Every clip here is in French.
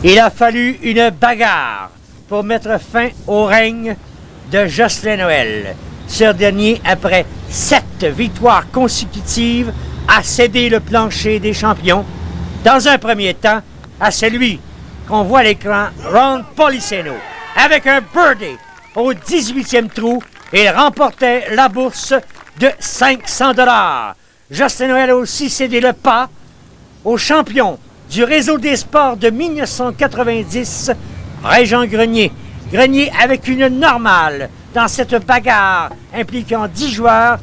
Il a fallu une bagarre pour mettre fin au règne de Jocelyn Noël. Ce dernier, après 7 victoires consécutives, a cédé le plancher des champions. Dans un premier temps, à celui qu'on voit à l'écran, Ron Policeno. Avec un birdie au 18e trou, il remportait la bourse de 500 $. Jocelyn Noël a aussi cédé le pas au champion du réseau des sports de 1990, Régent Grenier. Grenier avec une normale dans cette bagarre impliquant 10 joueurs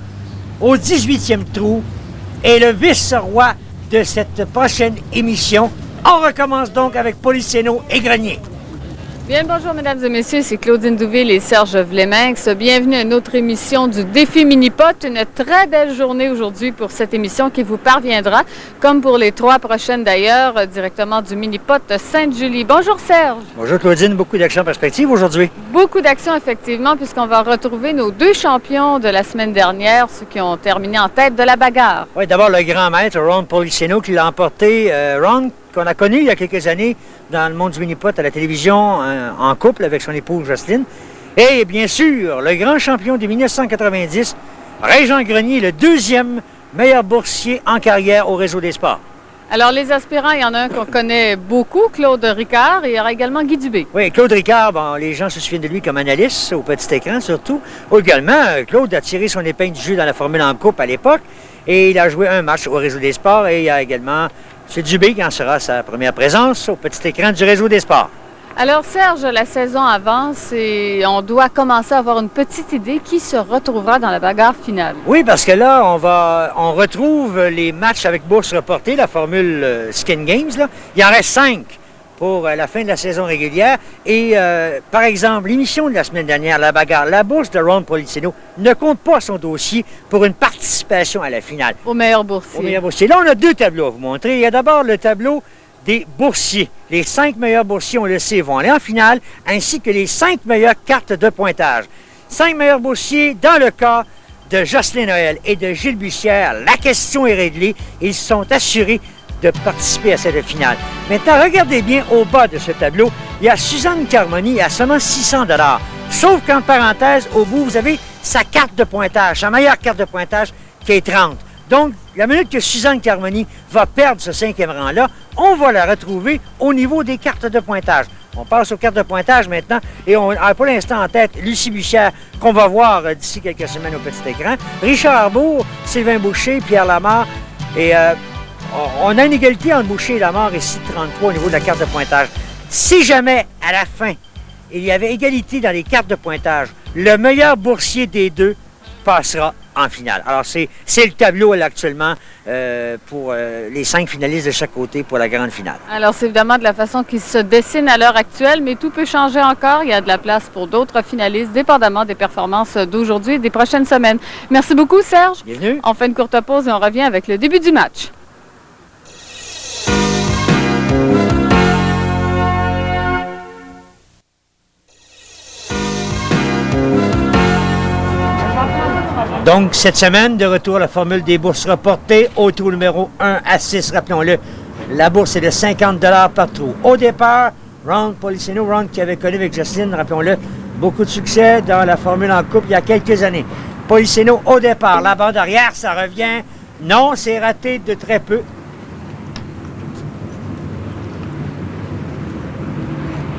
au 18e trou et le vice-roi de cette prochaine émission. On recommence donc avec Policeno et Grenier. Bien, bonjour mesdames et messieurs, c'est Claudine Douville et Serge Vleminx. Bienvenue à une autre émission du Défi Mini-Pot. Une très belle journée aujourd'hui pour cette émission qui vous parviendra, comme pour les 3 prochaines d'ailleurs, directement du Mini-Pot Sainte-Julie. Bonjour Serge. Bonjour Claudine, beaucoup d'actions en perspective aujourd'hui. Beaucoup d'actions effectivement, puisqu'on va retrouver nos 2 champions de la semaine dernière, ceux qui ont terminé en tête de la bagarre. Oui, d'abord le grand maître Ron Policeno qui l'a emporté. Ron, qu'on a connu il y a quelques années dans le monde du mini-pot à la télévision, en couple avec son épouse Jocelyne. Et bien sûr, le grand champion de 1990, Régent Grenier, le 2e meilleur boursier en carrière au réseau des sports. Alors, les aspirants, il y en a un qu'on connaît beaucoup, Claude Ricard, et il y aura également Guy Dubé. Oui, Claude Ricard, bon, les gens se souviennent de lui comme analyste au petit écran surtout. Également, Claude a tiré son épingle du jeu dans la Formule en coupe à l'époque et il a joué un match au réseau des sports et il y a également M. Dubé qui en sera sa première présence au petit écran du réseau des sports. Alors Serge, la saison avance et on doit commencer à avoir une petite idée qui se retrouvera dans la bagarre finale. Oui, parce que là, on retrouve les matchs avec bourse reportée, la formule Skin Games. Là. Il en reste 5 pour la fin de la saison régulière. Et par exemple, l'émission de la semaine dernière, la bagarre, la bourse de Ron Policeno ne compte pas son dossier pour une participation à la finale. Au meilleur boursier. Au meilleur boursier. Là, on a 2 tableaux à vous montrer. Il y a d'abord le tableau des boursiers. Les 5 meilleurs boursiers, on le sait, vont aller en finale, ainsi que les 5 meilleures cartes de pointage. 5 meilleurs boursiers dans le cas de Jocelyn Noël et de Gilles Bussière. La question est réglée. Ils sont assurés de participer à cette finale. Maintenant, regardez bien au bas de ce tableau, il y a Suzanne Carmoni à seulement 600 $. Sauf qu'en parenthèse, au bout, vous avez sa carte de pointage, sa meilleure carte de pointage qui est 30. Donc, la minute que Suzanne Carmoni va perdre ce 5e rang-là, on va la retrouver au niveau des cartes de pointage. On passe aux cartes de pointage maintenant et on a pour l'instant en tête Lucie Bussière, qu'on va voir d'ici quelques semaines au petit écran. Richard Arbour, Sylvain Boucher, Pierre Lamarre et on a une égalité entre Boucher et Lamarre ici, 33 au niveau de la carte de pointage. Si jamais, à la fin, il y avait égalité dans les cartes de pointage, le meilleur boursier des 2 passera en finale. Alors, c'est le tableau là, actuellement pour les 5 finalistes de chaque côté pour la grande finale. Alors, c'est évidemment de la façon qui se dessine à l'heure actuelle, mais tout peut changer encore. Il y a de la place pour d'autres finalistes, dépendamment des performances d'aujourd'hui et des prochaines semaines. Merci beaucoup, Serge. Bienvenue. On fait une courte pause et on revient avec le début du match. Donc, cette semaine, de retour à la formule des bourses reportées, au trou numéro 1 à 6, rappelons-le, la bourse est de 50 $ par trou. Au départ, Ron Policeno, Ron qui avait connu avec Jocelyne, rappelons-le, beaucoup de succès dans la formule en couple il y a quelques années. Policeno au départ, la bande arrière, ça revient. Non, c'est raté de très peu.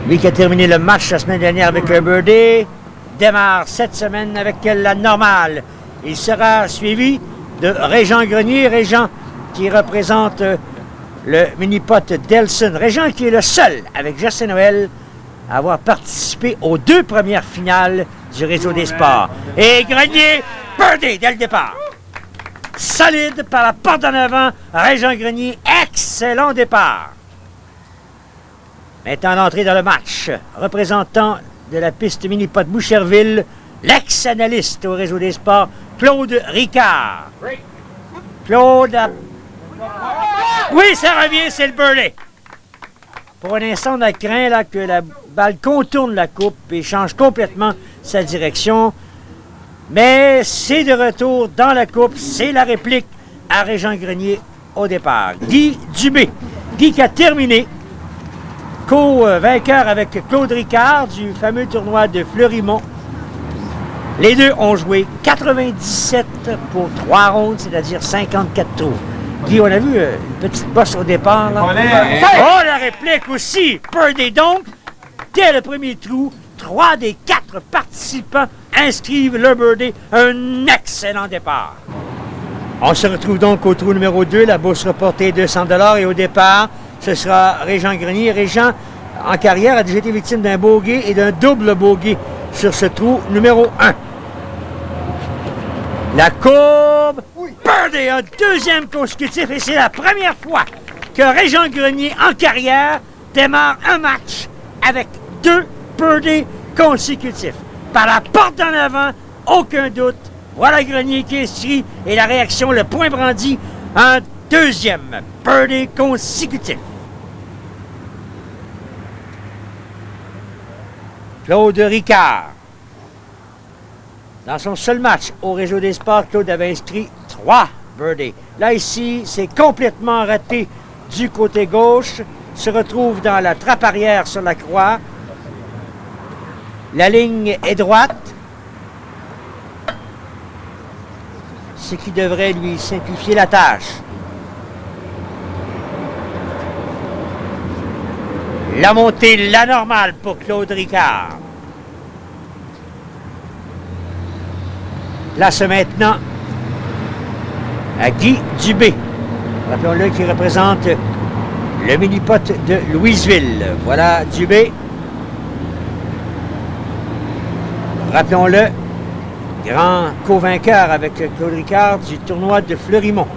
Lui qui a terminé le match la semaine dernière avec le birdie, démarre cette semaine avec la normale. Il sera suivi de Régent Grenier, Régent qui représente le mini-pot d'Elson. Régent qui est le seul, avec Jocelyn Noël, à avoir participé aux 2 premières finales du réseau des sports. Et Grenier, birdie dès le départ. Solide par la porte en avant, Régent Grenier, excellent départ. Maintenant l'entrée dans le match, représentant de la piste mini-pot Boucherville, l'ex-analyste au réseau des sports, Claude Ricard. Claude, oui, ça revient, c'est le birdie. Pour un instant, on a craint là, que la balle contourne la coupe et change complètement sa direction. Mais c'est de retour dans la coupe, c'est la réplique à Régent Grenier au départ. Guy Dubé. Guy qui a terminé co-vainqueur avec Claude Ricard du fameux tournoi de Fleurimont. Les deux ont joué 97 pour 3 rondes, c'est-à-dire 54 trous. Guy, on a vu une petite bosse au départ. Là. Oh, la réplique aussi! Birdie donc, dès le premier trou, 3 des 4 participants inscrivent le birdie. Un excellent départ. On se retrouve donc au trou numéro 2, la bourse reportée 200 $ et au départ, ce sera Régent Grenier. Régent, en carrière, a déjà été victime d'un bogey et d'un double bogey sur ce trou numéro 1. La courbe, birdie, un deuxième consécutif et c'est la première fois que Régent Grenier, en carrière, démarre un match avec 2 birdies consécutifs. Par la porte en avant, aucun doute. Voilà Grenier qui inscrit et la réaction, le point brandi, un deuxième birdie consécutif. Claude Ricard. Dans son seul match au Réseau des Sports, Claude avait inscrit 3 birdies. Là, ici, c'est complètement raté du côté gauche. Se retrouve dans la trappe arrière sur la croix. La ligne est droite. Ce qui devrait lui simplifier la tâche. La montée, la normale pour Claude Ricard. Place maintenant à Guy Dubé. Rappelons-le qui représente le mini-pot de Louisville. Voilà Dubé. Rappelons-le, grand co-vainqueur avec Claude Ricard du tournoi de Fleurimont.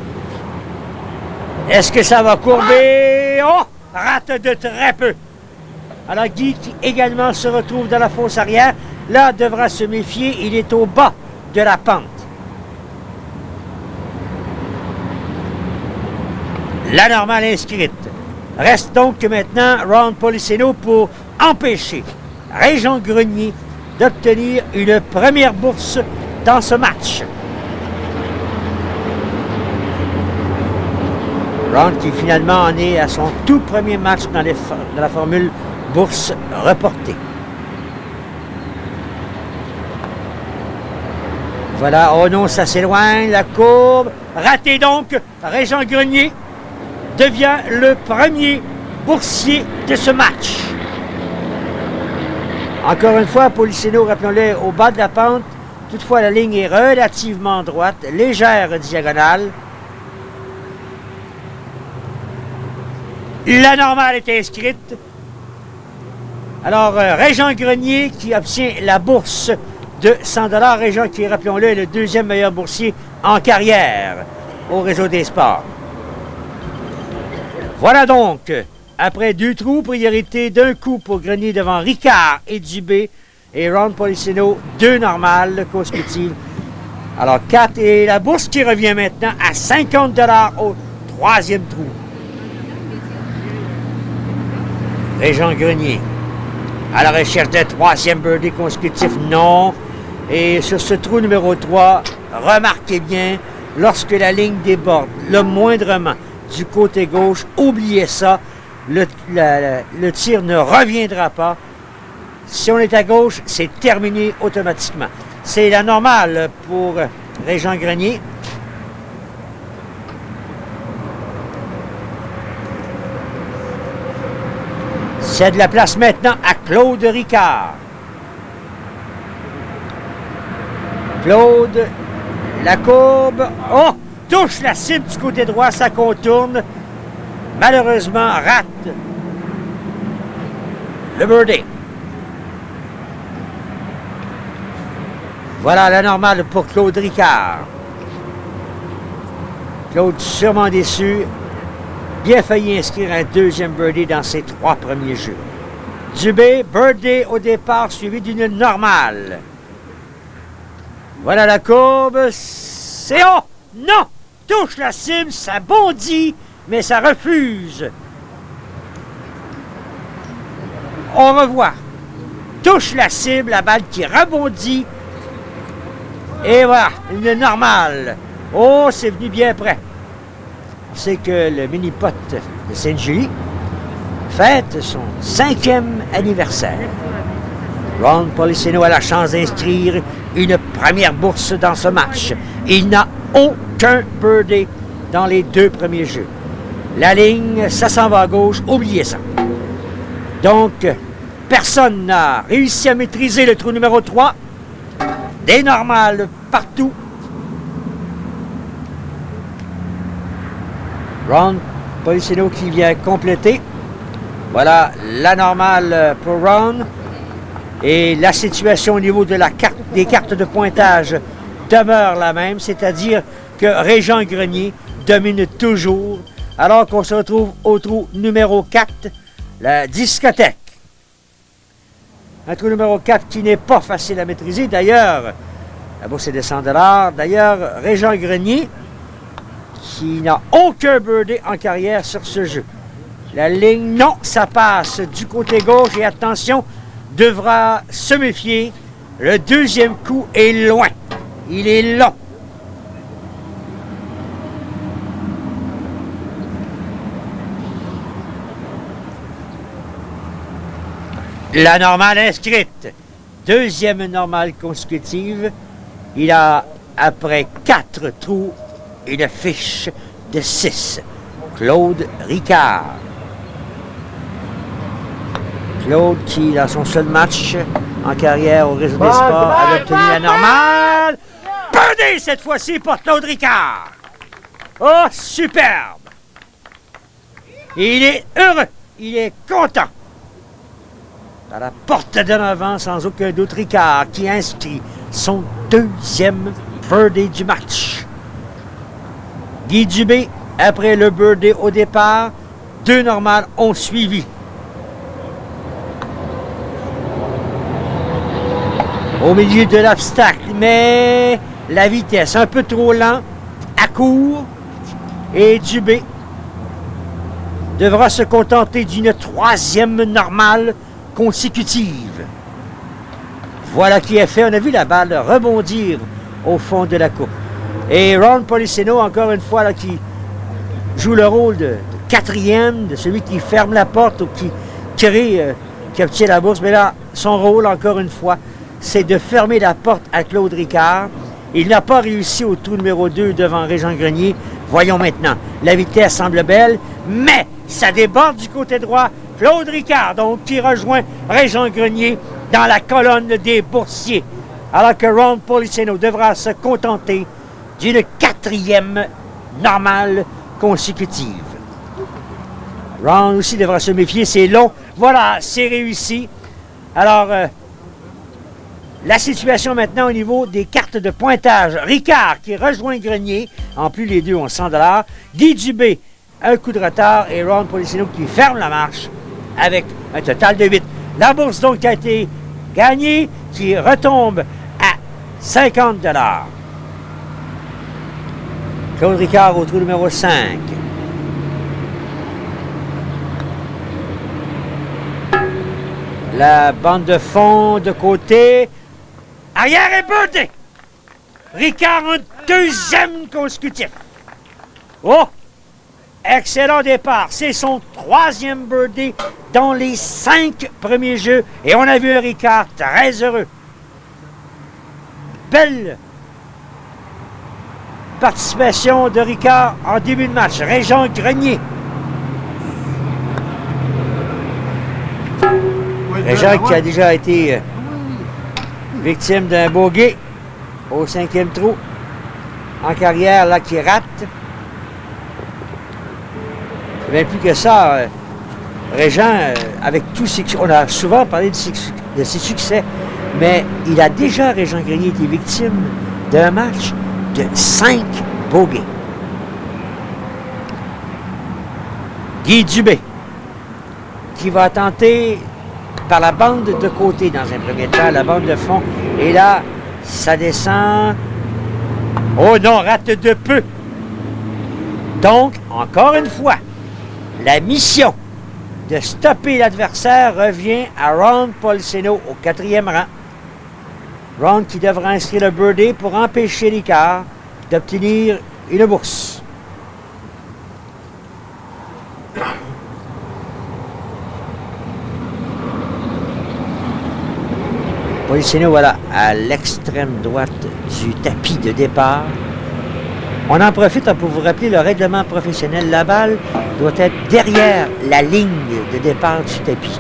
Est-ce que ça va courber? Oh! Rate de très peu. Alors Guy qui également se retrouve dans la fosse arrière, là devra se méfier, il est au bas de la pente. La normale inscrite. Reste donc maintenant Ron Policeno pour empêcher Régent Grenier d'obtenir une première bourse dans ce match. Ron qui finalement en est à son tout premier match dans la formule bourse reportée. Voilà, oh non, ça s'éloigne, la courbe. Raté donc, Régent Grenier devient le premier boursier de ce match. Encore une fois, Policeno, rappelons-le, au bas de la pente. Toutefois, la ligne est relativement droite, légère diagonale. La normale est inscrite. Alors, Régent Grenier qui obtient la bourse de 100 $. Régent qui, rappelons-le, est le deuxième meilleur boursier en carrière au Réseau des Sports. Voilà donc, après 2 trous, priorité d'un coup pour Grenier devant Ricard et Dubé et Ron Policeno, 2 normales consécutives. Alors 4 et la bourse qui revient maintenant à 50 $ au 3e trou. Régent Grenier à la recherche d'un 3e birdie consécutif, non. Et sur ce trou numéro 3, remarquez bien, lorsque la ligne déborde le moindrement du côté gauche, oubliez ça, le tir ne reviendra pas. Si on est à gauche, c'est terminé automatiquement. C'est la normale pour Régent Grenier. C'est de la place maintenant à Claude Ricard. Claude, la courbe. Oh! Touche la cible du côté droit, ça contourne. Malheureusement, rate le birdie. Voilà la normale pour Claude Ricard. Claude sûrement déçu. Bien failli inscrire un 2e birdie dans ses 3 premiers jeux. Dubé, birdie au départ, suivi d'une normale. Voilà la courbe. C'est haut! Non! Touche la cible, ça bondit, mais ça refuse. On revoit. Touche la cible, la balle qui rebondit. Et voilà, une normale. Oh, c'est venu bien près. On sait que le mini-pot de Sainte-Julie fête son 5e anniversaire. Ron Policeno a la chance d'inscrire une première bourse dans ce match. Il n'a aucun birdie dans les 2 premiers jeux. La ligne, ça s'en va à gauche, oubliez ça. Donc, personne n'a réussi à maîtriser le trou numéro 3. Des normales partout. Ron Policeno qui vient compléter. Voilà la normale pour Ron. Et la situation au niveau de des cartes de pointage demeure la même, c'est-à-dire que Régent Grenier domine toujours, alors qu'on se retrouve au trou numéro 4, la discothèque. Un trou numéro 4 qui n'est pas facile à maîtriser. D'ailleurs, la bourse est de 100 $. D'ailleurs, Régent Grenier, qui n'a aucun birdie en carrière sur ce jeu. La ligne, non, ça passe du côté gauche et attention, devra se méfier. Le 2e coup est loin. Il est long. La normale inscrite. 2e normale consécutive. Il a, après 4 trous, une fiche de 6. Claude Ricard. Claude qui, dans son seul match en carrière au Réseau des Sports, a obtenu la normale. Birdie cette fois-ci pour Claude Ricard. Oh, superbe. Il est heureux. Il est content. À la porte d'en avant, sans aucun doute, Ricard qui inscrit son 2e birdie du match. Guy Dubé, après le birdie au départ, 2 normales ont suivi. Au milieu de l'obstacle, mais la vitesse un peu trop lent, à court, et Dubé devra se contenter d'une 3e normale consécutive. Voilà qui est fait. On a vu la balle rebondir au fond de la coupe. Et Ron Policeno, encore une fois, là, qui joue le rôle de 4e, de celui qui ferme la porte ou qui crée, qui obtient la bourse. Mais là, son rôle, encore une fois, c'est de fermer la porte à Claude Ricard. Il n'a pas réussi au trou numéro 2 devant Régent Grenier. Voyons maintenant. La vitesse semble belle, mais ça déborde du côté droit. Claude Ricard, donc, qui rejoint Régent Grenier dans la colonne des boursiers. Alors que Ron Policeno devra se contenter d'une 4e normale consécutive. Ron aussi devra se méfier, c'est long. Voilà, c'est réussi. Alors, la situation maintenant au niveau des cartes de pointage. Ricard qui rejoint Grenier. En plus, les deux ont 100 $. Guy Dubé, un coup de retard. Et Ron Policeno qui ferme la marche avec un total de 8. La bourse donc qui a été gagnée, qui retombe à 50 $. Claude Ricard au trou numéro 5. La bande de fond de côté. Arrière et birdie. Ricard, un 2e consécutif. Oh! Excellent départ. C'est son 3e birdie dans les 5 premiers jeux. Et on a vu un Ricard très heureux. Belle participation de Ricard en début de match. Régent Grenier. Régent qui a déjà été victime d'un bogey au 5e trou en carrière, là, qui rate. Bien plus que ça, Régent, avec tous ses... On a souvent parlé de ses succès, mais il a déjà, Régent Grenier, été victime d'un match de 5 bogeys. Guy Dubé, qui va tenter par la bande de côté dans un premier temps, la bande de fond. Et là, ça descend. Oh non, rate de peu. Donc, encore une fois, la mission de stopper l'adversaire revient à Ron Policeno au 4e rang. Ron qui devra inscrire le birdie pour empêcher Ricard d'obtenir une bourse. Policeno, voilà, à l'extrême droite du tapis de départ. On en profite pour vous rappeler le règlement professionnel. La balle doit être derrière la ligne de départ du tapis.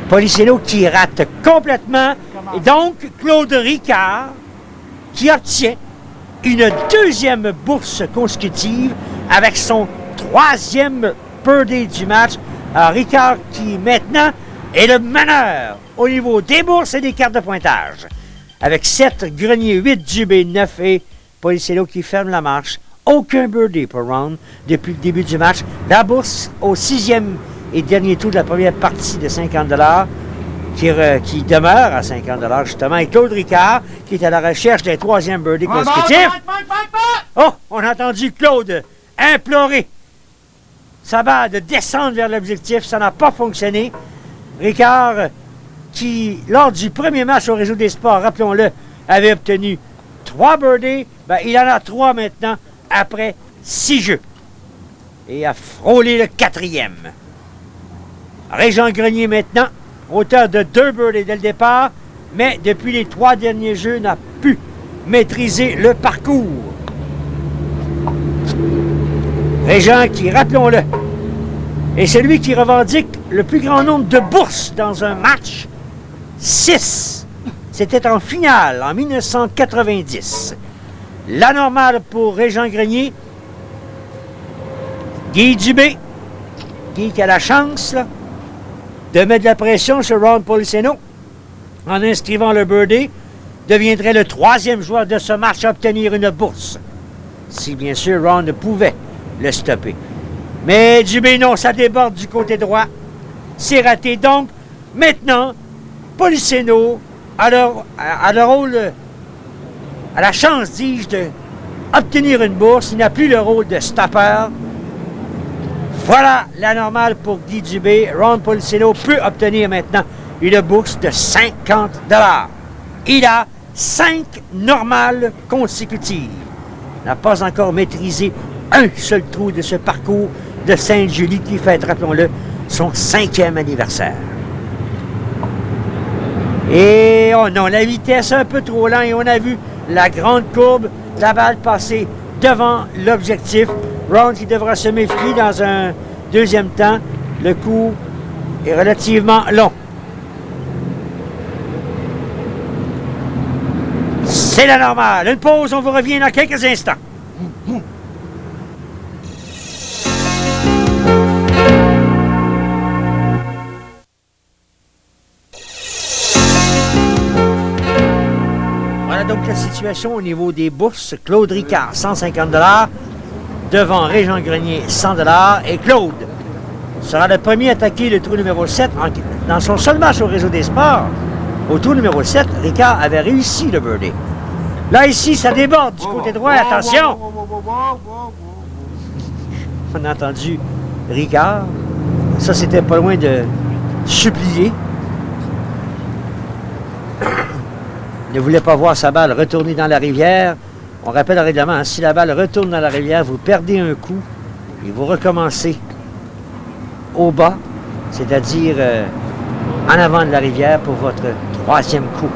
Policeno qui rate complètement. Et donc, Claude Ricard qui obtient une deuxième bourse consécutive avec son troisième birdie du match. Alors, Ricard qui maintenant est le meneur au niveau des bourses et des cartes de pointage. Avec 7, Grenier 8, Dubé 9 et Policeno qui ferme la marche. Aucun birdie pour Ron depuis le début du match. La bourse au 6e et dernier tour de la première partie de 50 qui demeure à 50 justement. Et Claude Ricard qui est à la recherche d'un troisième birdie consécutif. Oh, on a entendu Claude implorer sa balle de descendre vers l'objectif. Ça n'a pas fonctionné. Ricard qui, lors du premier match au Réseau des sports, rappelons-le, avait obtenu 3 birdies. Ben, il en a 3 maintenant après 6 jeux. Et a frôlé le 4e. Régent Grenier maintenant, auteur de 2 birdies dès le départ, mais depuis les 3 derniers jeux, n'a pu maîtriser le parcours. Régent qui, rappelons-le, est celui qui revendique le plus grand nombre de bourses dans un match. 6. C'était en finale en 1990. La normale pour Régent Grenier. Guy Dubé. Guy qui a la chance là, de mettre de la pression sur Ron Policeno en inscrivant le birdie, deviendrait le 3e joueur de ce match à obtenir une bourse. Si bien sûr Ron ne pouvait le stopper. Mais Dubé, non, ça déborde du côté droit. C'est raté. Donc, maintenant, Policeno a le rôle, a la chance, dis-je, d'obtenir une bourse. Il n'a plus le rôle de stopper. Voilà la normale pour Guy Dubé. Ron Policeno peut obtenir maintenant une bourse de 50 $. Il a 5 normales consécutives. Il n'a pas encore maîtrisé un seul trou de ce parcours de Sainte-Julie qui fête, rappelons-le, son 5e anniversaire. Et oh non, la vitesse un peu trop lente et on a vu la grande courbe, la balle passer devant l'objectif. Ron qui devra se méfier dans un deuxième temps. Le coup est relativement long. C'est la normale. Une pause, on vous revient dans quelques instants. Voilà donc la situation au niveau des bourses. Claude Ricard, 150 $. Devant Régent Grenier, 100 $. Et Claude sera le premier à attaquer le trou numéro 7 dans son seul match au Réseau des sports. Au trou numéro 7, Ricard avait réussi le birdie. Là, ici, ça déborde du côté droit. Attention! On a entendu Ricard. Ça, c'était pas loin de supplier. Il ne voulait pas voir sa balle retourner dans la rivière. On rappelle le règlement, hein, si la balle retourne dans la rivière, vous perdez un coup et vous recommencez au bas, c'est-à-dire en avant de la rivière pour votre 3e coup.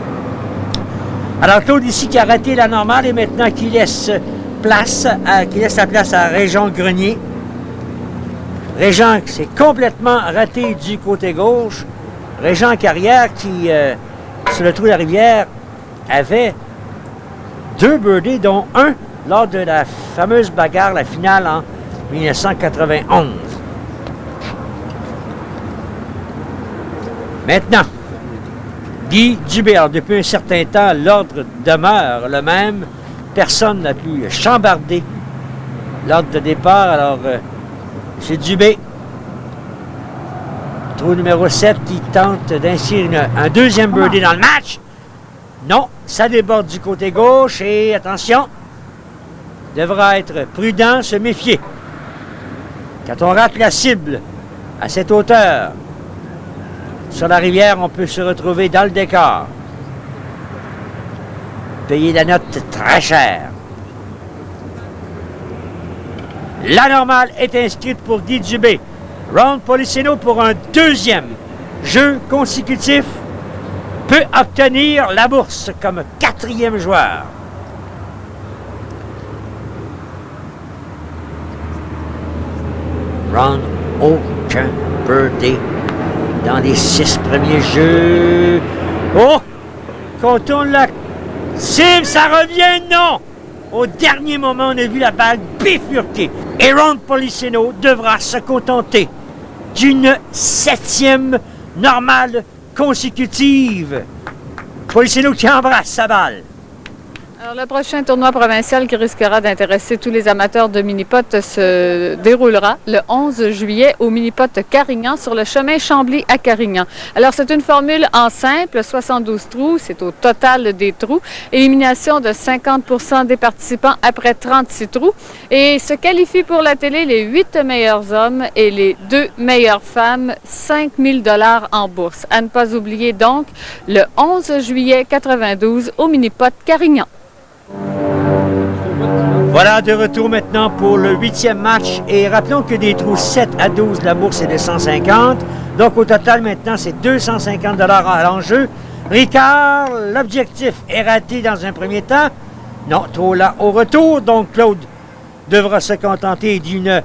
Alors Claude ici qui a raté la normale et maintenant qui laisse la place à Régent Grenier. Régent qui s'est complètement raté du côté gauche. Régent Carrière qui, sur le trou de la rivière, avait 2 birdies, dont un lors de la fameuse bagarre, la finale en 1991. Maintenant, Guy Dubé. Alors, depuis un certain temps, l'ordre demeure le même. Personne n'a pu chambarder l'ordre de départ. Alors, M. Dubé, trou numéro 7, qui tente d'inscrire un deuxième birdie dans le match. Non, ça déborde du côté gauche et, attention, devra être prudent, se méfier. Quand on rate la cible à cette hauteur, sur la rivière, on peut se retrouver dans le décor. Payer la note très chère. La normale est inscrite pour Guy Dubé. Ron Policeno pour un deuxième jeu consécutif peut obtenir la bourse comme 4e joueur. Ron, aucun birdie dans les 6 premiers jeux. Oh! Contourne la cible, ça revient, non! Au dernier moment, on a vu la balle bifurquer. Et Ron Policeno devra se contenter d'une 7e normale consécutive. Policeno qui embrasse sa balle. Alors, le prochain tournoi provincial qui risquera d'intéresser tous les amateurs de mini-pot se déroulera le 11 juillet au mini-pot Carignan sur le chemin Chambly à Carignan. Alors, c'est une formule en simple, 72 trous, c'est au total des trous. Élimination de 50% des participants après 36 trous. Et se qualifient pour la télé les 8 meilleurs hommes et les 2 meilleures femmes, 5 000 $ en bourse. À ne pas oublier donc, le 11 juillet 92 au mini-pot Carignan. Voilà, de retour maintenant pour le 8e match. Et rappelons que des trous 7 à 12, la bourse est de 150. Donc, au total, maintenant, c'est 250 $ à l'enjeu. Ricard, l'objectif est raté dans un premier temps. Non, trop là au retour. Donc, Claude devra se contenter d'une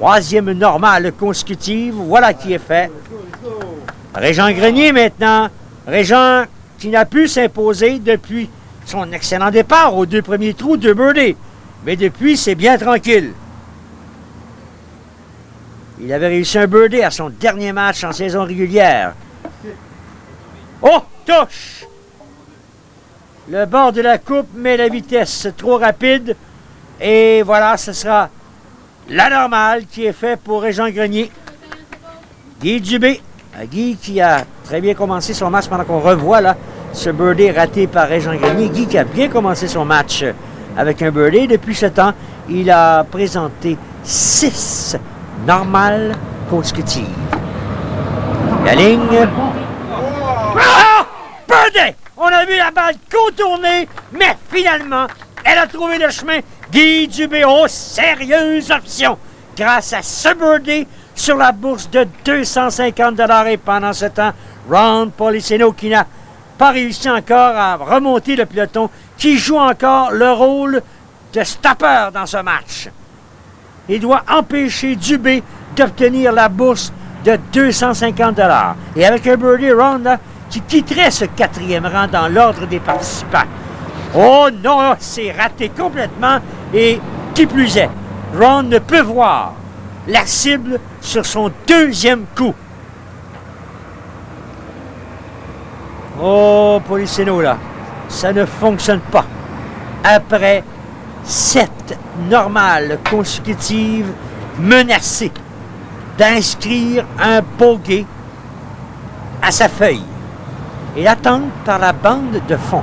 3e normale consécutive. Voilà qui est fait. Régent Grenier, maintenant. Régent qui n'a pu s'imposer depuis son excellent départ aux 2 premiers trous de birdie. Mais depuis, c'est bien tranquille. Il avait réussi un birdie à son dernier match en saison régulière. Oh, touche! Le bord de la coupe met la vitesse trop rapide. Et voilà, ce sera la normale qui est faite pour Régent Grenier. Guy Dubé. Guy qui a très bien commencé son match pendant qu'on revoit là, ce birdie raté par Régent Grenier. Guy qui a bien commencé son match avec un birdie. Depuis ce temps, il a présenté 6 normales consécutives. La ligne. Ah! Birdie! On a vu la balle contourner, mais finalement, elle a trouvé le chemin. Guy Dubé, oh, sérieuse option! Grâce à ce birdie sur la bourse de 250 $. Et pendant ce temps, Ron Policeno qui n'a pas réussi encore à remonter le peloton, qui joue encore le rôle de stopper dans ce match. Il doit empêcher Dubé d'obtenir la bourse de 250 $. Et avec un birdie, Ron là, qui quitterait ce 4e rang dans l'ordre des participants. Oh non, c'est raté complètement. Et qui plus est, Ron ne peut voir la cible sur son 2e coup. Oh, Policeno, là, ça ne fonctionne pas. Après 7 normales consécutives menacées d'inscrire un bogey à sa feuille et attendre par la bande de fond.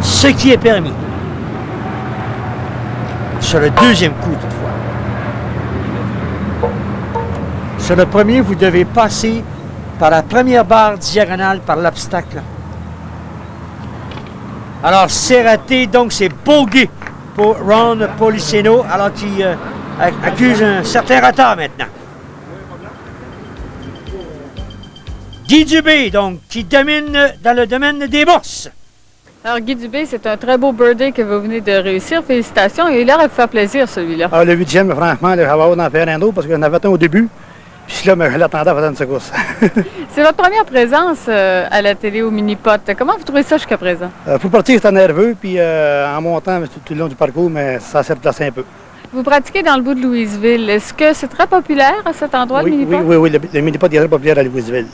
Ce qui est permis. Sur le 2e coup, toutefois. Sur le premier, vous devez passer par la première barre diagonale, par l'obstacle. Alors, c'est raté, donc c'est bogey pour Ron Policeno, alors qu'il accuse un certain retard maintenant. Guy Dubé, donc, qui domine dans le domaine des bourses. Alors, Guy Dubé, c'est un très beau birdie que vous venez de réussir. Félicitations. Et il aurait pu faire plaisir, celui-là. Ah, le 8e, franchement, j'avais hâte d'en faire un autre parce qu'il y en avait un au début. Puis là, je l'attendais à faire une secousse. C'est votre première présence à la télé au mini-pot. Comment vous trouvez ça jusqu'à présent? Pour partir, j'étais nerveux, puis en montant tout le long du parcours, mais ça s'est replacé un peu. Vous pratiquez dans le bout de Louisville. Est-ce que c'est très populaire à cet endroit, oui, le mini-pot? Oui, le mini-pot est très populaire à Louisville.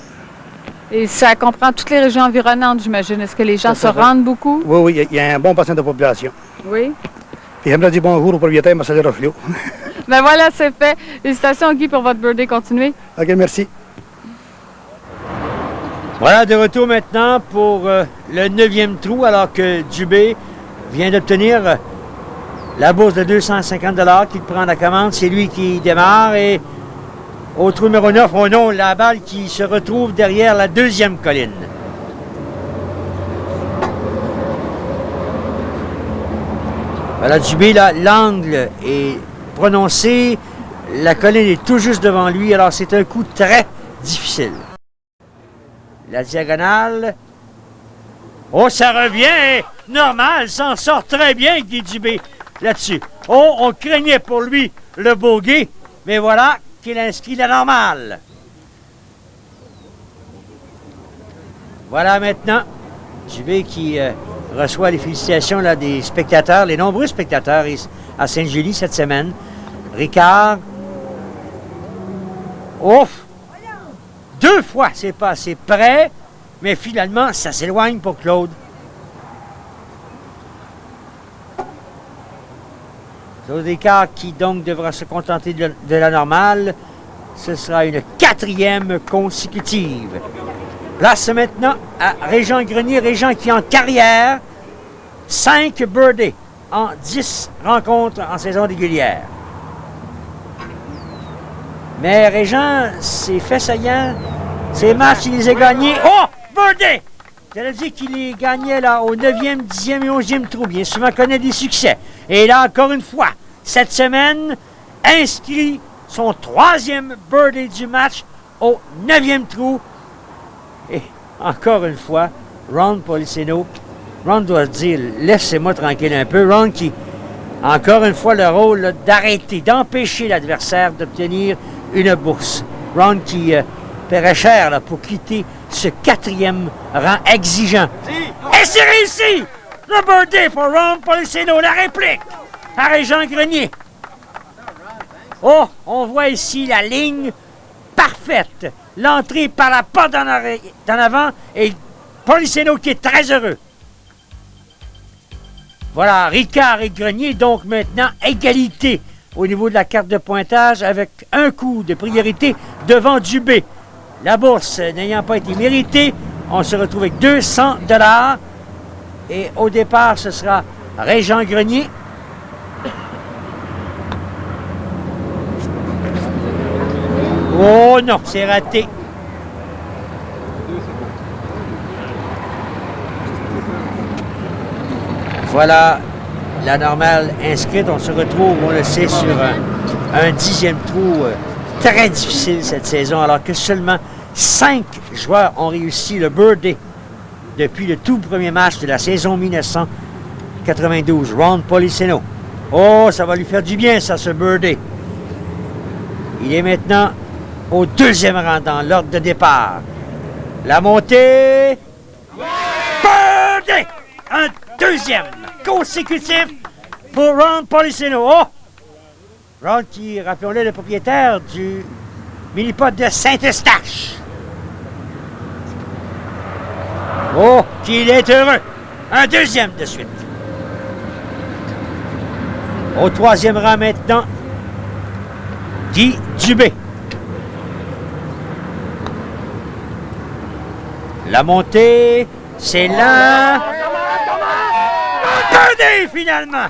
Et ça comprend toutes les régions environnantes, j'imagine. Est-ce que les gens se rendent beaucoup? Oui, il y a un bon pourcentage de population. Oui. Puis j'aimerais dire bonjour au propriétaire, Marcel Rochelot. Ben voilà, c'est fait. Félicitations, Guy, pour votre birdie. Continuez. OK, merci. Voilà, de retour maintenant pour le 9e trou, alors que Dubé vient d'obtenir la bourse de 250 $ qu'il prend la commande. C'est lui qui démarre et au trou numéro 9, oh non, la balle qui se retrouve derrière la 2e colline. Voilà, Dubé, là, l'angle est prononcé. La colline est tout juste devant lui, alors c'est un coup très difficile. La diagonale. Oh, ça revient. Normal, s'en sort très bien, Guy Dubé, là-dessus. Oh, on craignait pour lui le bogey, mais voilà qu'il inscrit la normale. Voilà maintenant Dubé qui reçoit les félicitations là, des spectateurs, les nombreux spectateurs à Sainte-Julie cette semaine. Ricard. Ouf! 2 fois, c'est pas assez près, mais finalement, ça s'éloigne pour Claude. Claude Ricard qui donc devra se contenter de la normale. Ce sera une 4e consécutive. Place maintenant à Régent Grenier. Régent qui en carrière, 5 birdies en 10 rencontres en saison régulière. Mais Régent, ses faits saillants, ses matchs, il les a gagnés. Oh! Birdie! J'allais dire qu'il les gagnait là, au 9e, 10e et 11e trou. Bien souvent connaît des succès. Et là, encore une fois, cette semaine, inscrit son 3e birdie du match au 9e trou. Et encore une fois, Ron Policeno. Ron doit se dire, laissez-moi tranquille un peu. Ron qui, encore une fois, le rôle là, d'arrêter, d'empêcher l'adversaire d'obtenir une bourse. Ron qui paierait cher là, pour quitter ce 4e rang exigeant. Et c'est réussi! Le birdie pour Ron Policeno, la réplique à Régent Grenier. Oh, on voit ici la ligne parfaite. L'entrée par la porte d'en avant et Policeno qui est très heureux. Voilà, Ricard et Grenier, donc maintenant égalité au niveau de la carte de pointage avec un coup de priorité devant Dubé. La bourse n'ayant pas été méritée, on se retrouve avec 200 $. Et au départ, ce sera Régent Grenier. Oh non, c'est raté. Voilà la normale inscrite. On se retrouve, on le sait, sur un 10e trou très difficile cette saison, alors que seulement 5 joueurs ont réussi le birdie depuis le tout premier match de la saison 1992. Ron Policeno. Oh, ça va lui faire du bien, ça, ce birdie. Il est maintenant au 2e rang dans l'ordre de départ. La montée. Birdie! Un 2e consécutif pour Ron Policeno. Oh! Ron qui, rappelons-le, le propriétaire du mini-pot de Saint-Eustache. Oh, qu'il est heureux! Un 2e de suite. Au 3e rang maintenant, Guy Dubé. La montée, c'est lent. Birdie, finalement!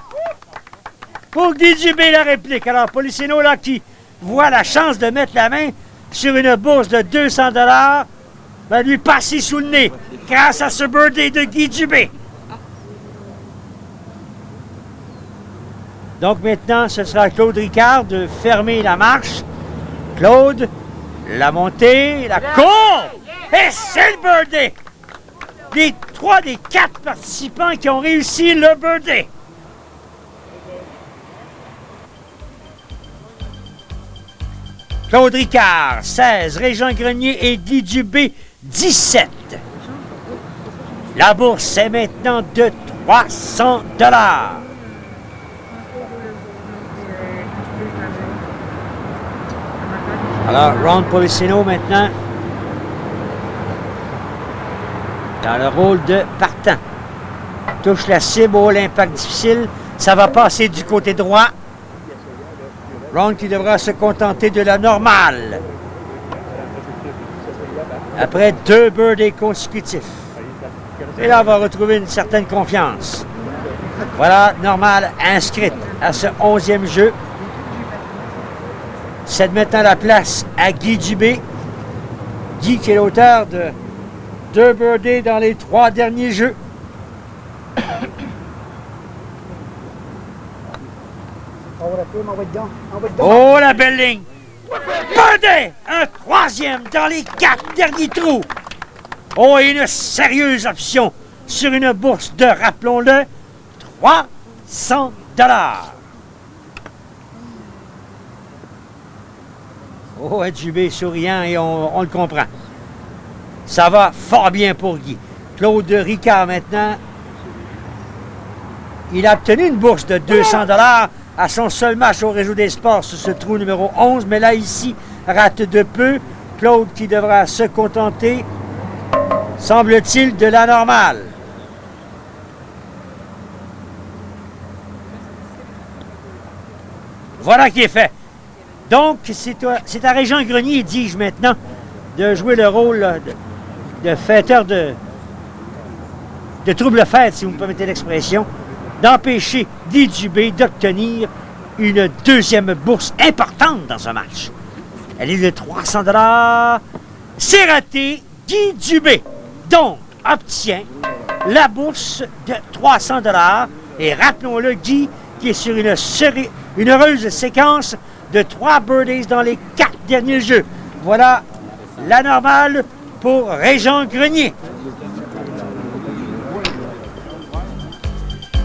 Pour Guy Dubé, la réplique. Alors, Policeno, là, qui voit la chance de mettre la main sur une bourse de 200 $, va lui passer sous le nez grâce à ce birdie de Guy Dubé. Donc maintenant, ce sera Claude Ricard de fermer la marche. Claude, la montée, la courbe! Et c'est le birdie! Les 3 des 4 participants qui ont réussi le birdie. Claude Ricard, 16. Régent Grenier et Guy Dubé, 17. La bourse est maintenant de 300 $. Alors, Ron Policeno maintenant dans le rôle de partant. Touche la cible, oh, l'impact difficile. Ça va passer du côté droit. Ron qui devra se contenter de la normale. Après 2 birdies consécutifs. Et là, on va retrouver une certaine confiance. Voilà, normale inscrite à ce 11e jeu. C'est maintenant la place à Guy Dubé. Guy qui est l'auteur de 2 birdies dans les 3 derniers jeux. Oh, la belle ligne! Birdie! Un 3e dans les 4 derniers trous. Oh, et une sérieuse option sur une bourse de, rappelons-le, 300 $. Oh, Dubé souriant et on le comprend. Ça va fort bien pour Guy. Claude Ricard maintenant. Il a obtenu une bourse de 200 $ à son seul match au Réseau des Sports sur ce trou numéro 11, mais là, ici, rate de peu. Claude qui devra se contenter, semble-t-il, de la normale. Voilà qui est fait. Donc, c'est à Régent Grenier, dis-je maintenant, de jouer le rôle de fêteur de trouble fête, si vous me permettez l'expression, d'empêcher Guy Dubé d'obtenir une deuxième bourse importante dans ce match. Elle est de 300 $. C'est raté. Guy Dubé, donc, obtient la bourse de 300 $. Et rappelons-le, Guy, qui est sur une heureuse séquence de 3 birdies dans les 4 derniers jeux. Voilà la normale pour Régent Grenier.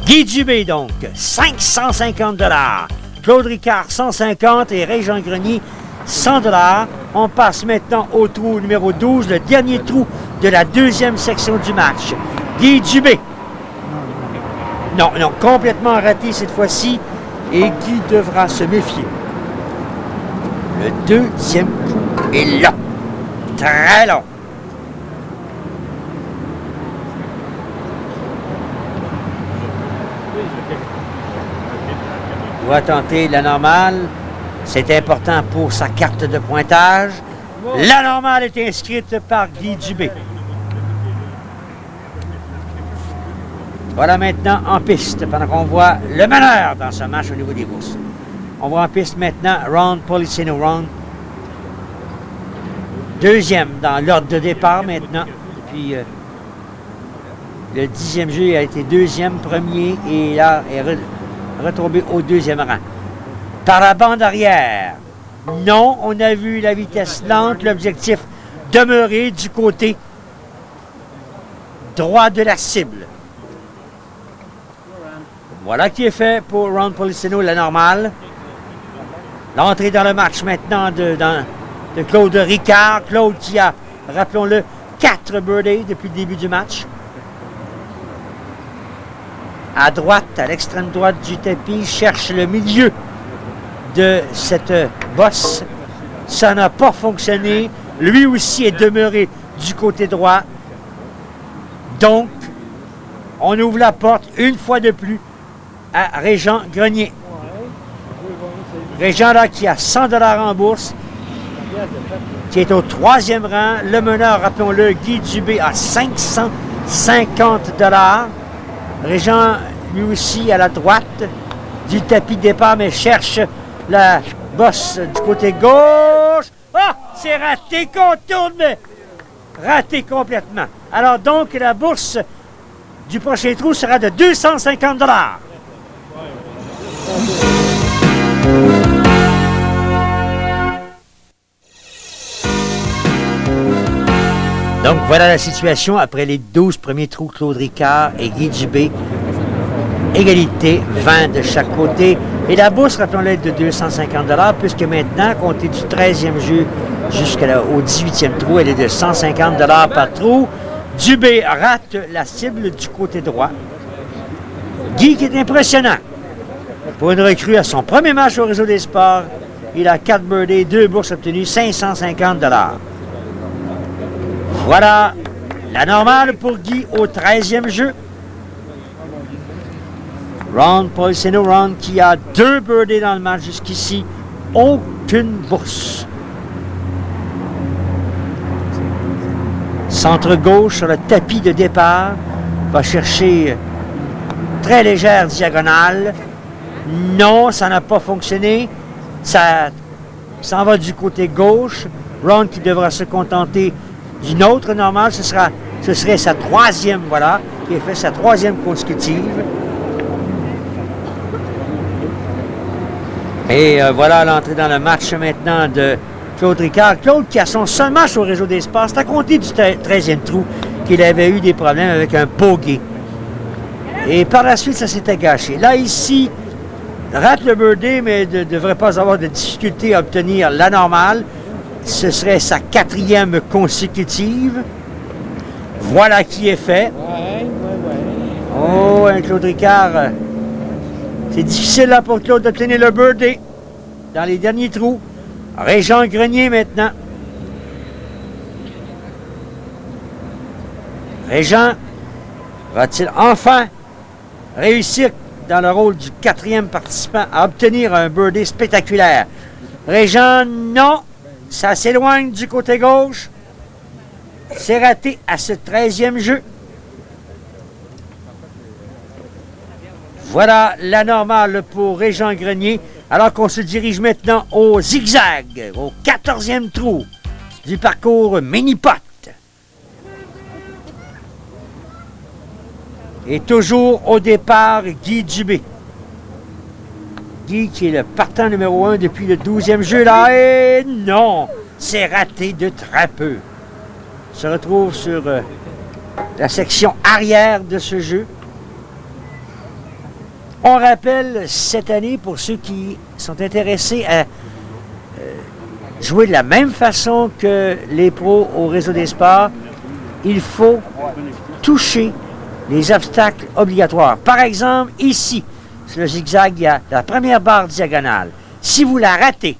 Guy Dubé, donc, 550 $. Claude Ricard, 150 et Régent Grenier, 100 $. On passe maintenant au trou numéro 12, le dernier trou de la deuxième section du match. Guy Dubé. Non, complètement raté cette fois-ci et Guy devra se méfier. Le deuxième coup est là. Très long. Il doit tenter la normale. C'est important pour sa carte de pointage. La normale est inscrite par Guy Dubé. Voilà maintenant en piste, pendant qu'on voit le meneur dans ce match au niveau des bourses. On voit en piste maintenant Ron Policeno. Ron, deuxième dans l'ordre de départ maintenant. Puis le 10e jeu, il a été deuxième, premier, et là, est retombé au deuxième rang. Par la bande arrière, non, on a vu la vitesse lente, l'objectif demeurer du côté droit de la cible. Voilà qui est fait pour Ron Policeno, la normale. L'entrée dans le match maintenant de Claude Ricard. Claude qui a, rappelons-le, 4 birdies depuis le début du match. À droite, à l'extrême droite du tapis, cherche le milieu de cette bosse. Ça n'a pas fonctionné. Lui aussi est demeuré du côté droit. Donc, on ouvre la porte une fois de plus à Régent Grenier. Régent là qui a 100 $ en bourse, qui est au 3e rang. Le meneur, rappelons-le, Guy Dubé a 550 $. Régent, lui aussi, à la droite du tapis de départ, mais cherche la bosse du côté gauche. Ah! C'est raté, contourne, mais raté complètement. Alors donc, la bourse du prochain trou sera de 250 $. Donc, voilà la situation après les 12 premiers trous. Claude Ricard et Guy Dubé. Égalité, 20 de chaque côté. Et la bourse, rappelons-le, est de 250 $, puisque maintenant, comptez du 13e jeu jusqu'au 18e trou, elle est de 150 $ par trou. Dubé rate la cible du côté droit. Guy qui est impressionnant. Pour une recrue à son premier match au Réseau des Sports, il a 4 birdies, 2 bourses obtenues, 550 $. Voilà la normale pour Guy au 13e jeu. Ron Policeno, Ron qui a 2 birdies dans le match jusqu'ici, aucune bourse. Centre gauche sur le tapis de départ, va chercher très légère diagonale. Non, ça n'a pas fonctionné. Ça s'en va du côté gauche. Ron qui devra se contenter d'une autre normale. Ce serait sa 3e, voilà, qui a fait sa 3e consécutive. Et voilà l'entrée dans le match maintenant de Claude Ricard. Claude qui a son seul match au réseau des Sports. C'est à compter du 13e trou qu'il avait eu des problèmes avec un bogey. Et par la suite, ça s'était gâché. Là, ici, rate le birdie, mais ne devrait pas avoir de difficulté à obtenir la normale. Ce serait sa 4e consécutive. Voilà qui est fait. Oh, un Claude Ricard. C'est difficile là pour Claude d'obtenir le birdie dans les derniers trous. Régent Grenier maintenant. Régent va-t-il enfin réussir dans le rôle du 4e participant à obtenir un birdie spectaculaire? Régent, non. Ça s'éloigne du côté gauche. C'est raté à ce 13e jeu. Voilà la normale pour Régent Grenier, alors qu'on se dirige maintenant au zigzag, au 14e trou du parcours mini-pot. Et toujours au départ, Guy Dubé. Guy qui est le partant numéro 1 depuis le 12e jeu là, et non, c'est raté de très peu. Se retrouve sur la section arrière de ce jeu. On rappelle cette année, pour ceux qui sont intéressés à jouer de la même façon que les pros au réseau des sports, il faut toucher les obstacles obligatoires. Par exemple, ici, sur le zigzag, il y a la première barre diagonale. Si vous la ratez,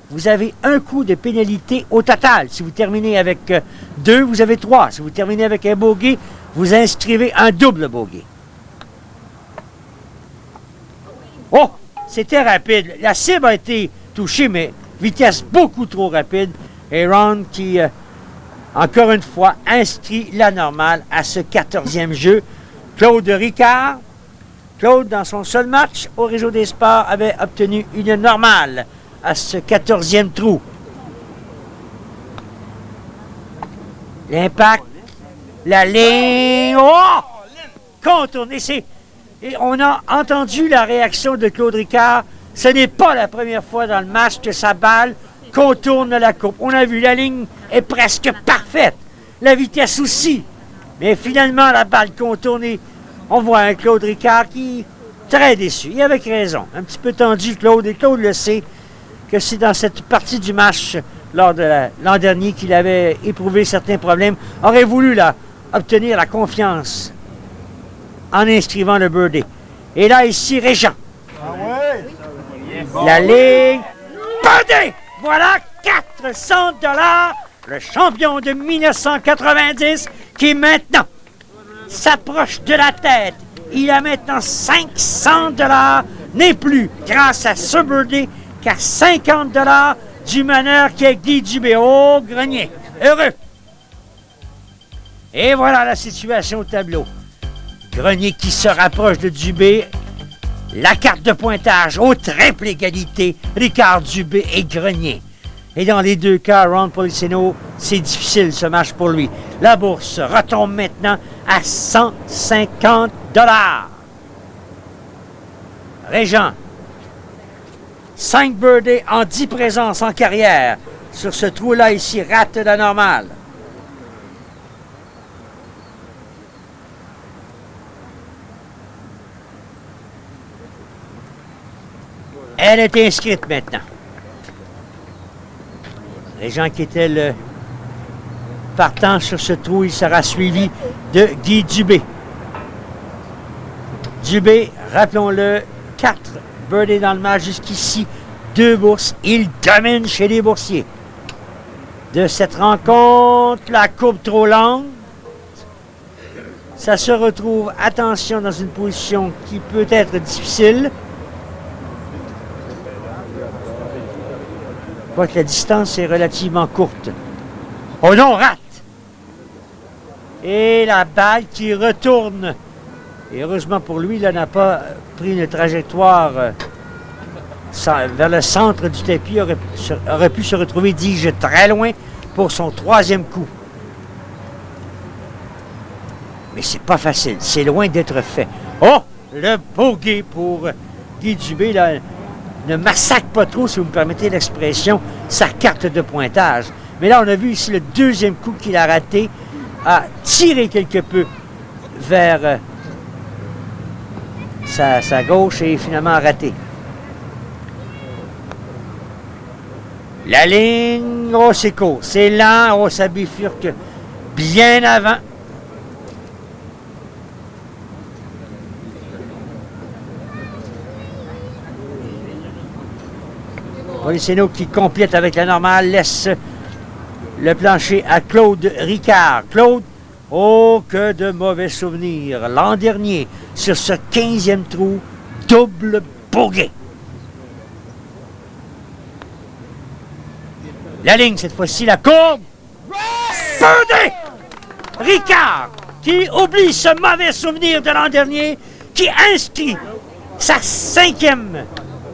vous avez un coup de pénalité au total. Si vous terminez avec 2, vous avez 3. Si vous terminez avec un bogey, vous inscrivez un double bogey. Oh, c'était rapide. La cible a été touchée, mais vitesse beaucoup trop rapide. Et Ron qui, encore une fois, inscrit la normale à ce 14e jeu. Claude Ricard. Claude, dans son seul match au réseau des sports, avait obtenu une normale à ce 14e trou. L'impact, la ligne, oh! Contourné, et on a entendu la réaction de Claude Ricard. Ce n'est pas la première fois dans le match que sa balle contourne la coupe. On a vu, la ligne est presque parfaite. La vitesse aussi. Mais finalement, la balle contournée. On voit un Claude Ricard qui est très déçu. Et avec raison. Un petit peu tendu, Claude. Et Claude le sait que c'est dans cette partie du match, lors de l'an dernier, qu'il avait éprouvé certains problèmes. Aurait voulu là, obtenir la confiance en inscrivant le birdie. Et là, ici, Régent. La ligne. Birdie! Voilà 400 $. Le champion de 1990 qui maintenant s'approche de la tête. Il a maintenant 500 $, n'est plus, grâce à ce birdie, qu'à 50 $ du meneur qui est Guy Dubé. Oh, Grenier, heureux. Et voilà la situation au tableau. Grenier qui se rapproche de Dubé. La carte de pointage au triple égalité. Ricard, Dubé et Grenier. Et dans les deux cas, Ron Policeno, c'est difficile ce match pour lui. La bourse retombe maintenant à 150 $. Régent, 5 birdies en 10 présences en carrière. Sur ce trou-là ici, rate la normale. Elle est inscrite maintenant. Régent qui était le partant sur ce trou, il sera suivi de Guy Dubé. Dubé, rappelons-le, 4 birdies dans le match jusqu'ici, 2 bourses. Il domine chez les boursiers. De cette rencontre, la courbe trop longue. Ça se retrouve, attention, dans une position qui peut être difficile. Quoique la distance est relativement courte. Oh non, rate! Et la balle qui retourne. Et heureusement pour lui, il n'a pas pris une trajectoire vers le centre du tapis. Aurait pu se retrouver, dis-je, très loin pour son 3e coup. Mais c'est pas facile. C'est loin d'être fait. Oh! Le bogey pour Guy Dubé, là. ne massacre pas trop, si vous me permettez l'expression, sa carte de pointage. Mais là, on a vu ici le deuxième coup qu'il a raté, a tiré quelque peu vers sa gauche et finalement raté. La ligne, oh c'est court, c'est lent, oh ça bifurque bien avant. Policeno qui complète avec la normale, laisse le plancher à Claude Ricard. Claude, oh que de mauvais souvenirs. L'an dernier, sur ce 15e trou, double bogey. La ligne, cette fois-ci, la courbe. Birdie! Ricard, qui oublie ce mauvais souvenir de l'an dernier, qui inscrit sa 5e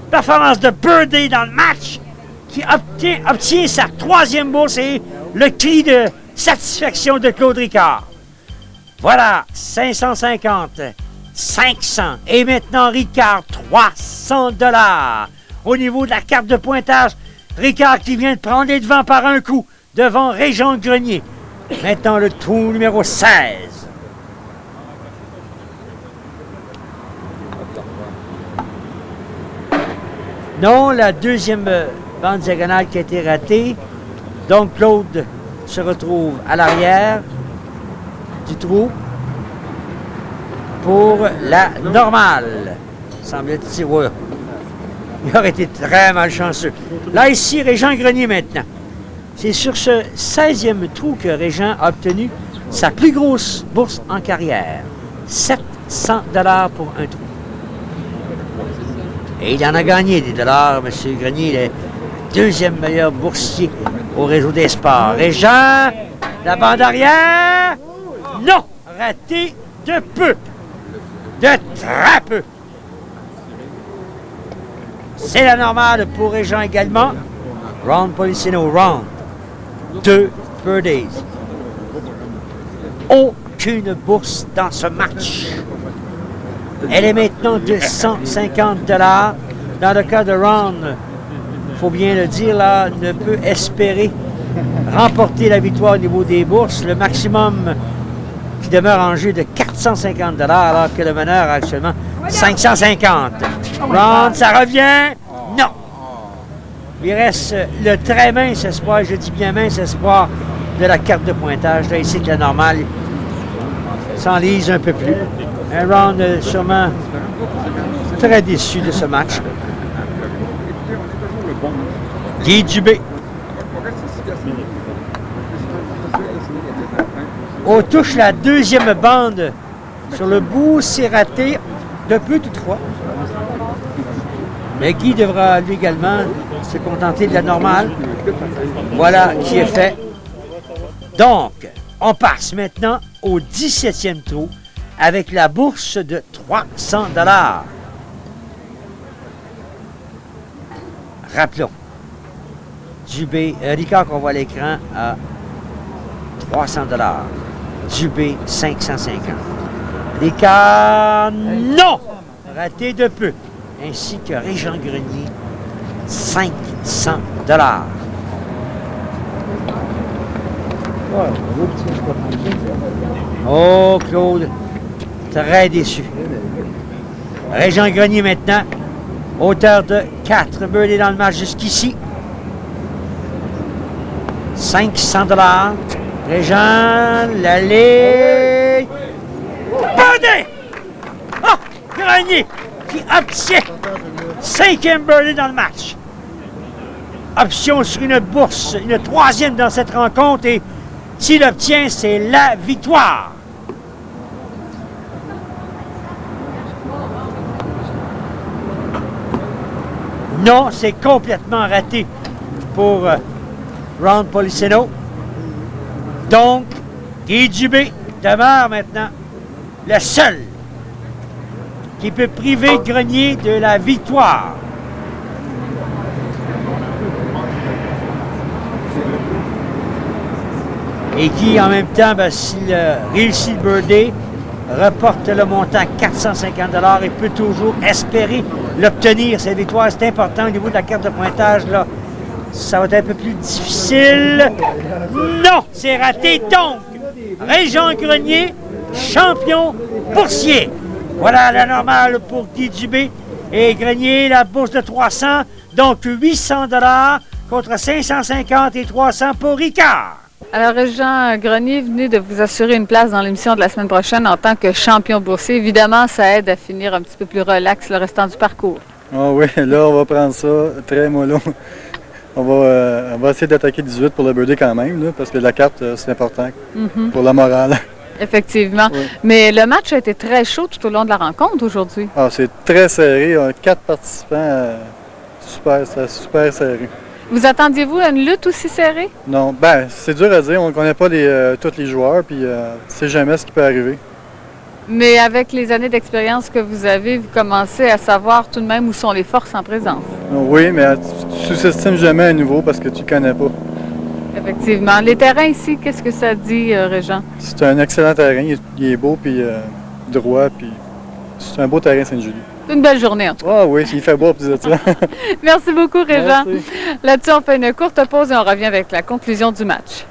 performance de birdie dans le match, qui obtient sa 3e bourse et le cri de satisfaction de Claude Ricard. Voilà, 550, 500 et maintenant Ricard, 300 $. Au niveau de la carte de pointage, Ricard qui vient de prendre les devants par un coup devant Régent Grenier. Maintenant le trou numéro 16. Non, la deuxième bande diagonale qui a été ratée. Donc Claude se retrouve à l'arrière du trou pour la normale. Semble-t-il, ouais. Il aurait été très malchanceux. Là, ici, Régent Grenier maintenant. C'est sur ce 16e trou que Régent a obtenu sa plus grosse bourse en carrière. 700 $ pour un trou. Et il en a gagné des dollars, M. Grenier, le deuxième meilleur boursier au réseau des sports. Régent, la bande arrière, non, raté de peu, de très peu. C'est la normale pour Régent également. Ron Policeno, Ron, 2 birdies. Aucune bourse dans ce match. Elle est maintenant de 150 $. Dans le cas de Ron, il faut bien le dire, là, ne peut espérer remporter la victoire au niveau des bourses. Le maximum qui demeure en jeu de 450 $, alors que le meneur a actuellement 550. Ron, ça revient? Non. Il reste le très mince espoir, je dis bien mince espoir, de la carte de pointage. Là, ici, que la normale s'enlise un peu plus. Un Ron sûrement très déçu de ce match. Guy Dubé. On touche la deuxième bande. Sur le bout, c'est raté de peu toutefois. Mais Guy devra lui également se contenter de la normale. Voilà qui est fait. Donc, on passe maintenant au 17e trou avec la bourse de 300 $. Rappelons, Dubé, Ricard qu'on voit à l'écran à 300 $. Dubé, 550. Ricard, non! Raté de peu. Ainsi que Régent Grenier, 500 $. Oh, Claude, très déçu. Régent Grenier maintenant, auteur de 4 birdies dans le match jusqu'ici. 500 $. Régent, l'aller. Birdie! Oh! Grenier qui obtient 5e birdie dans le match. Option sur une bourse, une 3e dans cette rencontre et s'il obtient, c'est la victoire. Non, c'est complètement raté pour Ron Policeno. Donc, Guy Dubé demeure maintenant le seul qui peut priver Grenier de la victoire. Et qui, en même temps, s'il réussit le birdie, reporte le montant 450 $ et peut toujours espérer l'obtenir, cette victoire. C'est important au niveau de la carte de pointage, là. Ça va être un peu plus difficile. Non, c'est raté. Donc, Régent Grenier, champion boursier. Voilà la normale pour Guy Dubé. Et Grenier, la bourse de 300, donc 800 $ contre 550 et 300 pour Ricard. Alors, Régent Grenier, venez de vous assurer une place dans l'émission de la semaine prochaine en tant que champion boursier. Évidemment, ça aide à finir un petit peu plus relax le restant du parcours. Ah oui, là, on va prendre ça très mollo. On va essayer d'attaquer 18 pour le birdie quand même, là, parce que la carte, c'est important pour la morale. Effectivement. Oui. Mais le match a été très chaud tout au long de la rencontre aujourd'hui. Ah, c'est très serré. 4 participants, super serré. Vous attendiez-vous à une lutte aussi serrée? Non, ben c'est dur à dire. On ne connaît pas tous les joueurs, puis c'est jamais ce qui peut arriver. Mais avec les années d'expérience que vous avez, vous commencez à savoir tout de même où sont les forces en présence. Oui, mais tu sous-estimes jamais un nouveau parce que tu ne connais pas. Effectivement. Les terrains ici, qu'est-ce que ça dit, Régent? C'est un excellent terrain. Il est beau, puis droit, puis c'est un beau terrain Sainte-Julie. C'est une belle journée, en tout cas. Ah oui, il fait beau, puis ça. Merci beaucoup, Régent. Merci. Là-dessus, on fait une courte pause et on revient avec la conclusion du match.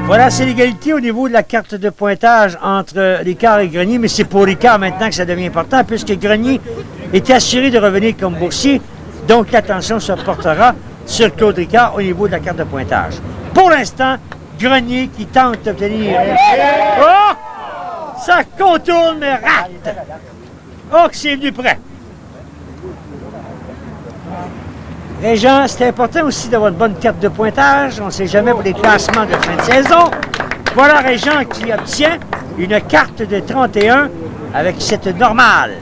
Voilà, c'est l'égalité au niveau de la carte de pointage entre Ricard et Grenier, mais c'est pour Ricard maintenant que ça devient important, puisque Grenier est assuré de revenir comme boursier, donc l'attention se portera sur Claude Ricard au niveau de la carte de pointage. Pour l'instant, Grenier qui tente d'obtenir... Oh! Ça contourne, mais rate! Oh, que c'est venu près! Régent, c'est important aussi d'avoir une bonne carte de pointage. On ne sait jamais pour les classements de fin de saison. Voilà Régent qui obtient une carte de 31 avec cette normale.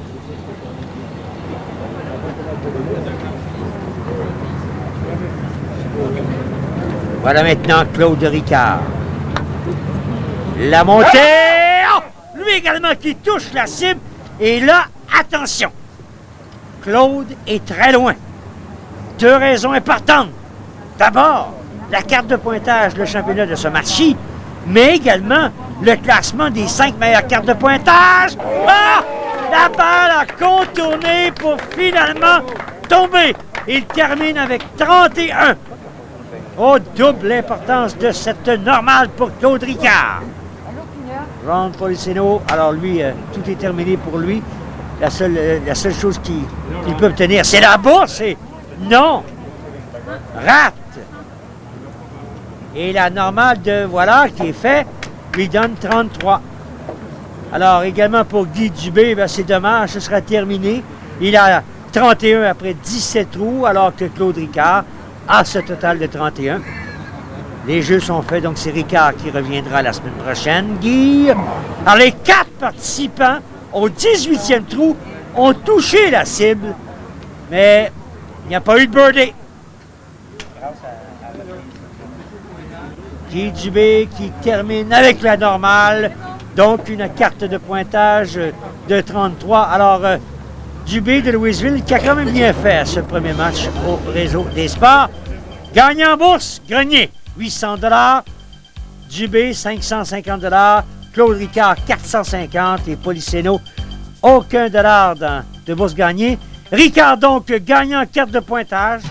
Voilà maintenant Claude Ricard. La montée! Oh! Lui également qui touche la cible. Et là, attention! Claude est très loin. 2 raisons importantes. D'abord, la carte de pointage, le championnat de ce match-ci, mais également le classement des 5 meilleures cartes de pointage. Ah! La balle a contourné pour finalement tomber. Il termine avec 31. Oh, double importance de cette normale pour Claude Ricard. Ron Policeno, alors lui, tout est terminé pour lui. La seule chose qu'il peut obtenir, c'est la bourse. Non! Rate! Et la normale de voilà qui est fait lui donne 33. Alors également pour Guy Dubé, ben, c'est dommage, ce sera terminé. Il a 31 après 17 trous, alors que Claude Ricard a ce total de 31. Les jeux sont faits, donc c'est Ricard qui reviendra la semaine prochaine. Guy, alors les 4 participants au 18e trou ont touché la cible, mais il n'y a pas eu de birdie. Guy Dubé qui termine avec la normale. Donc, une carte de pointage de 33. Alors, Dubé de Louisville qui a quand même bien fait ce premier match au Réseau des sports. Gagnant en bourse, Grenier, 800 $. Dubé, 550 $. Claude Ricard, 450 $. Et Policeno, aucun dollar de bourse gagnée. Ricard, donc, gagnant en carte de pointage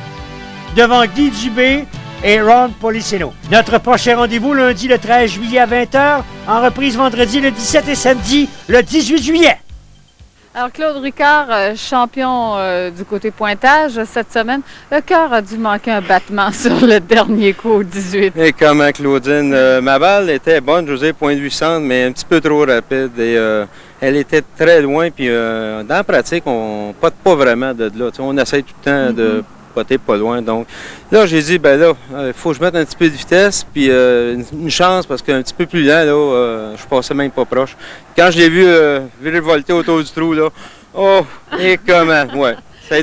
devant Guy Dubé et Ron Policeno. Notre prochain rendez-vous, lundi le 13 juillet à 20h, en reprise vendredi le 17 et samedi le 18 juillet. Alors, Claude Ricard, champion du côté pointage cette semaine, le cœur a dû manquer un battement sur le dernier coup au 18. Et comment, Claudine? Ma balle était bonne, je vous ai point de 800, mais un petit peu trop rapide. Et elle était très loin. Puis dans la pratique, on ne pote pas vraiment de là. T'sais, on essaie tout le temps de poter pas loin. Donc là, j'ai dit, ben là, il faut que je mette un petit peu de vitesse. Puis une chance, parce qu'un petit peu plus lent, là, je passais même pas proche. Quand je l'ai vu virevolter autour du trou, là, oh, et comment, ouais. Ça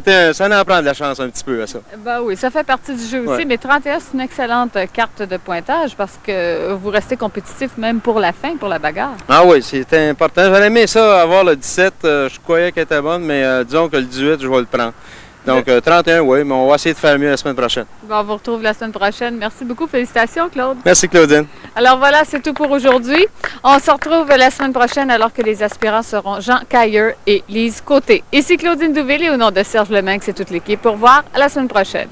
en prend de la chance un petit peu à ça. Ben oui, ça fait partie du jeu aussi, Ouais. mais 31, c'est une excellente carte de pointage parce que vous restez compétitif même pour la fin, pour la bagarre. Ah oui, c'était important. J'aurais aimé ça, avoir le 17. Je croyais qu'elle était bonne, mais disons que le 18, je vais le prendre. Donc, 31, oui, mais on va essayer de faire mieux la semaine prochaine. Bon, on vous retrouve la semaine prochaine. Merci beaucoup. Félicitations, Claude. Merci, Claudine. Alors voilà, c'est tout pour aujourd'hui. On se retrouve la semaine prochaine alors que les aspirants seront Jean Cailleux et Lise Côté. Ici Claudine Douville et au nom de Serge Lemain, c'est toute l'équipe. Au revoir, à la semaine prochaine.